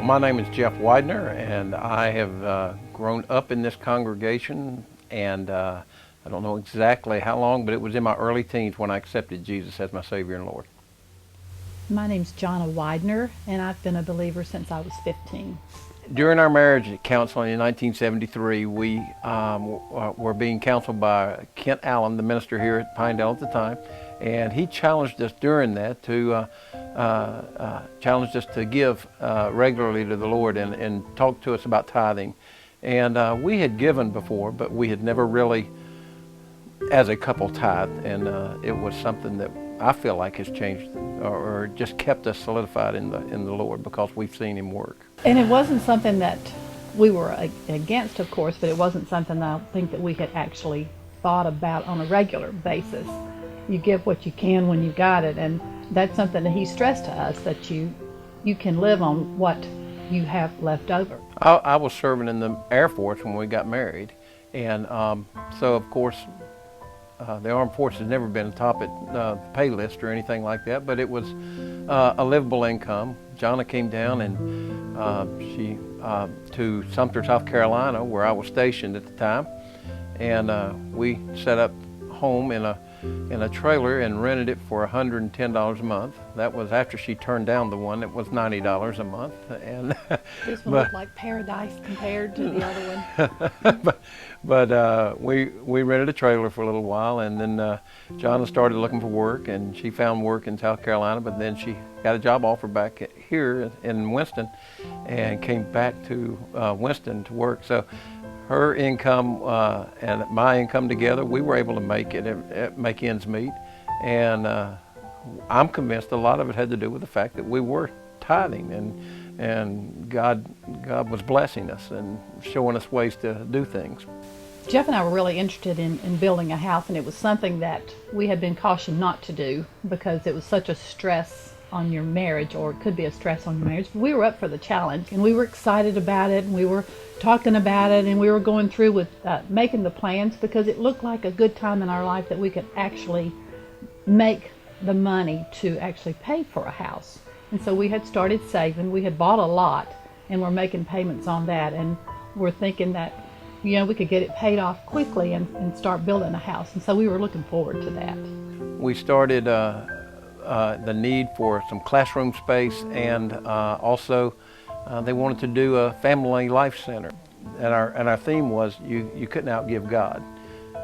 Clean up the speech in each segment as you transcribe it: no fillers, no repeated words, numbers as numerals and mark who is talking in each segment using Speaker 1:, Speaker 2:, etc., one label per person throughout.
Speaker 1: My name is Jeff Widener, and I have grown up in this congregation, and I don't know exactly how long, but it was in my early teens when I accepted Jesus as my Savior and Lord.
Speaker 2: My name's Jonia Widener, and I've been a believer since I was 15.
Speaker 1: During our marriage counseling in 1973, we were being counseled by Kent Allen, the minister here at Pinedale at the time, and he challenged us during that to give regularly to the Lord and talk to us about tithing. And we had given before, but we had never really, as a couple, tithed, and it was something that I feel like has changed or just kept us solidified in the Lord because we've seen Him work.
Speaker 2: And it wasn't something that we were against, of course, but it wasn't something I think that we had actually thought about on a regular basis. You give what you can when you got it, and that's something that he stressed to us, that you can live on what you have left over.
Speaker 1: I was serving in the Air Force when we got married, and so of course the Armed Forces has never been atop the pay list or anything like that, but it was a livable income. Jonia came down and she to Sumter, South Carolina, where I was stationed at the time, and we set up home in a trailer and rented it for $110 a month. That was after she turned down the one that was $90 a month. And
Speaker 2: this one looked like paradise compared to the other one.
Speaker 1: but we rented a trailer for a little while, and then Jonia started looking for work, and she found work in South Carolina, but then she got a job offer back here in Winston and came back to Winston to work. So her income and my income together, we were able to make ends meet, and I'm convinced a lot of it had to do with the fact that we were tithing, and God was blessing us and showing us ways to do things.
Speaker 2: Jeff and I were really interested in building a house, and it was something that we had been cautioned not to do because it was such a stress on your marriage, or it could be a stress on your marriage. But we were up for the challenge, and we were excited about it, and we were talking about it, and we were going through with making the plans because it looked like a good time in our life that we could actually make the money to actually pay for a house. And so we had started saving. We had bought a lot, and we're making payments on that, and we're thinking that we could get it paid off quickly and start building a house. And so we were looking forward to that.
Speaker 1: We started the need for some classroom space, and also they wanted to do a family life center. And our theme was you couldn't outgive God.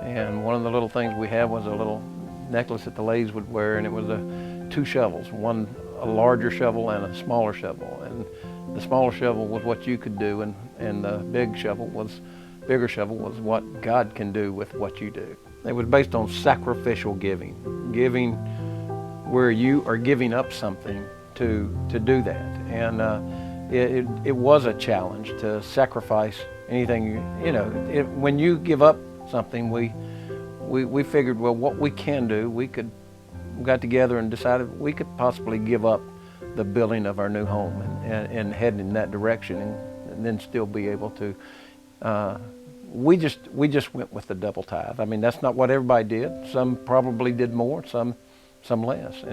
Speaker 1: And one of the little things we had was a little necklace that the ladies would wear, and it was two shovels, a larger shovel and a smaller shovel. And the smaller shovel was what you could do, and the bigger shovel was what God can do with what you do. It was based on sacrificial giving where you are giving up something to do that. And it was a challenge to sacrifice anything. When you give up something, we figured, well, what we can do, we got together and decided we could possibly give up the building of our new home and head in that direction, and then still be able to. We just went with the double tithe. I mean, that's not what everybody did. Some probably did more, some less,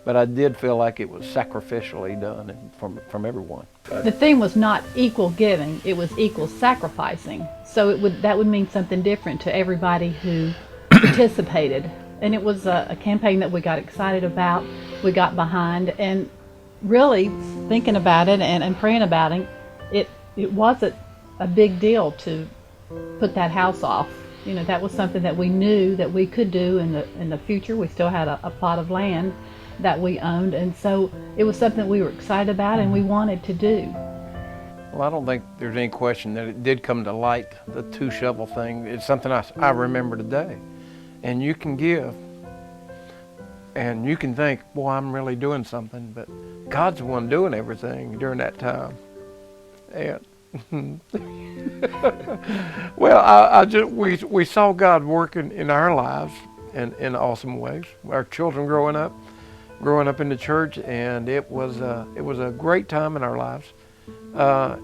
Speaker 1: but I did feel like it was sacrificially done from everyone.
Speaker 2: The theme was not equal giving; it was equal sacrificing. So that would mean something different to everybody who participated. And it was a campaign that we got excited about, we got behind, and really thinking about it and praying about it, it wasn't a big deal to put that house off. That was something that we knew that we could do in the future. We still had a plot of land that we owned, and so it was something we were excited about and we wanted to do.
Speaker 1: Well, I don't think there's any question that it did come to light, the two shovel thing. It's something I remember today. And you can give, and you can think, boy, I'm really doing something, but God's the one doing everything during that time. And well, we saw God working in our lives in awesome ways. Our children growing up in the church, and it was a great time in our lives.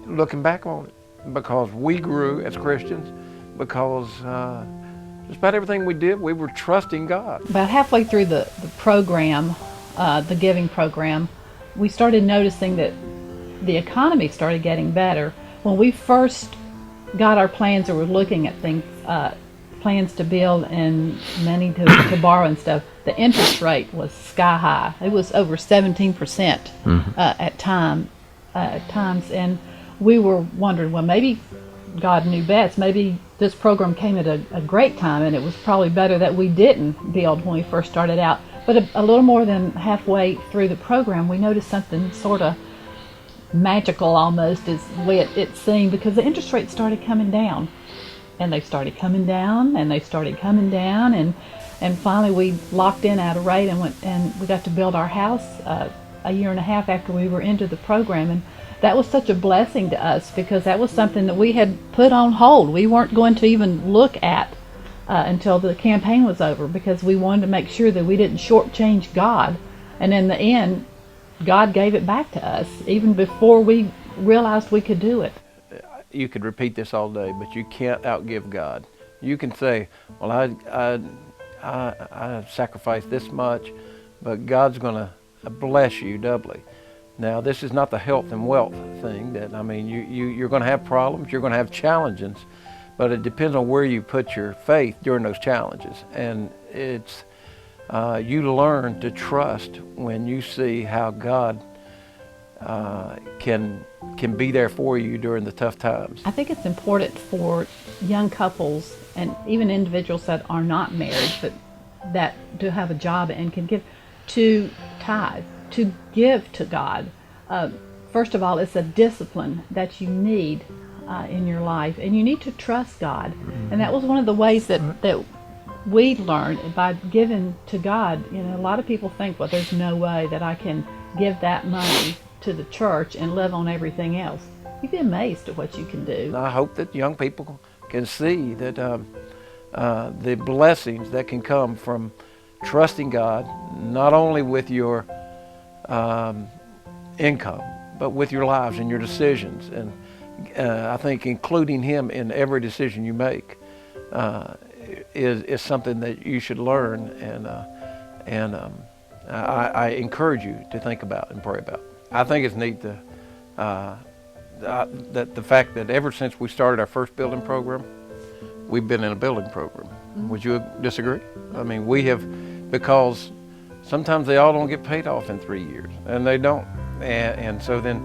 Speaker 1: Looking back on it, because we grew as Christians, because just about everything we did, we were trusting God.
Speaker 2: About halfway through the program, the giving program, we started noticing that the economy started getting better. When we first got our plans or were looking at things, plans to build and money to borrow and stuff, the interest rate was sky high. It was over 17% at times, and we were wondering, well, maybe God knew best. Maybe this program came at a great time, and it was probably better that we didn't build when we first started out. But a little more than halfway through the program, we noticed something sort of magical almost, is the way it seemed, because the interest rates started coming down. And they started coming down, and they started coming down, and finally we locked in at a rate and we got to build our house a year and a half after we were into the program. And that was such a blessing to us, because that was something that we had put on hold. We weren't going to even look at until the campaign was over, because we wanted to make sure that we didn't shortchange God. And in the end, God gave it back to us even before we realized we could do it.
Speaker 1: You could repeat this all day, but you can't outgive God. You can say, well, I sacrificed this much, but God's going to bless you doubly. Now, this is not the health and wealth thing. That, I mean, you're going to have problems, you're going to have challenges, but it depends on where you put your faith during those challenges. And it's you learn to trust when you see how God can be there for you during the tough times.
Speaker 2: I think it's important for young couples and even individuals that are not married but that do have a job and can give, to tithe, to give to God. First of all, it's a discipline that you need in your life, and you need to trust God. And that was one of the ways that we learned by giving to God. You know, a lot of people think, well, there's no way that I can give that money to the church and live on everything else. You'd be amazed at what you can do.
Speaker 1: I hope that young people can see that the blessings that can come from trusting God, not only with your income, but with your lives and your decisions. And I think including Him in every decision you make is something that you should learn, and I encourage you to think about and pray about. I think it's neat that the fact that ever since we started our first building program, we've been in a building program. Mm-hmm. Would you disagree? I mean, we have, because sometimes they all don't get paid off in 3 years, and they don't. And so then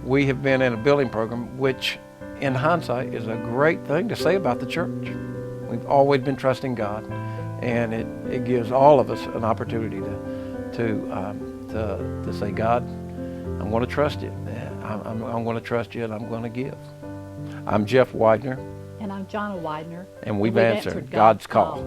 Speaker 1: we have been in a building program, which in hindsight is a great thing to say about the church. We've always been trusting God, and it gives all of us an opportunity to say, God, I'm going to trust you. I'm going to trust you, and I'm going to give. I'm Jeff Widener.
Speaker 2: And I'm Jonia Widener.
Speaker 1: And we've answered God's call.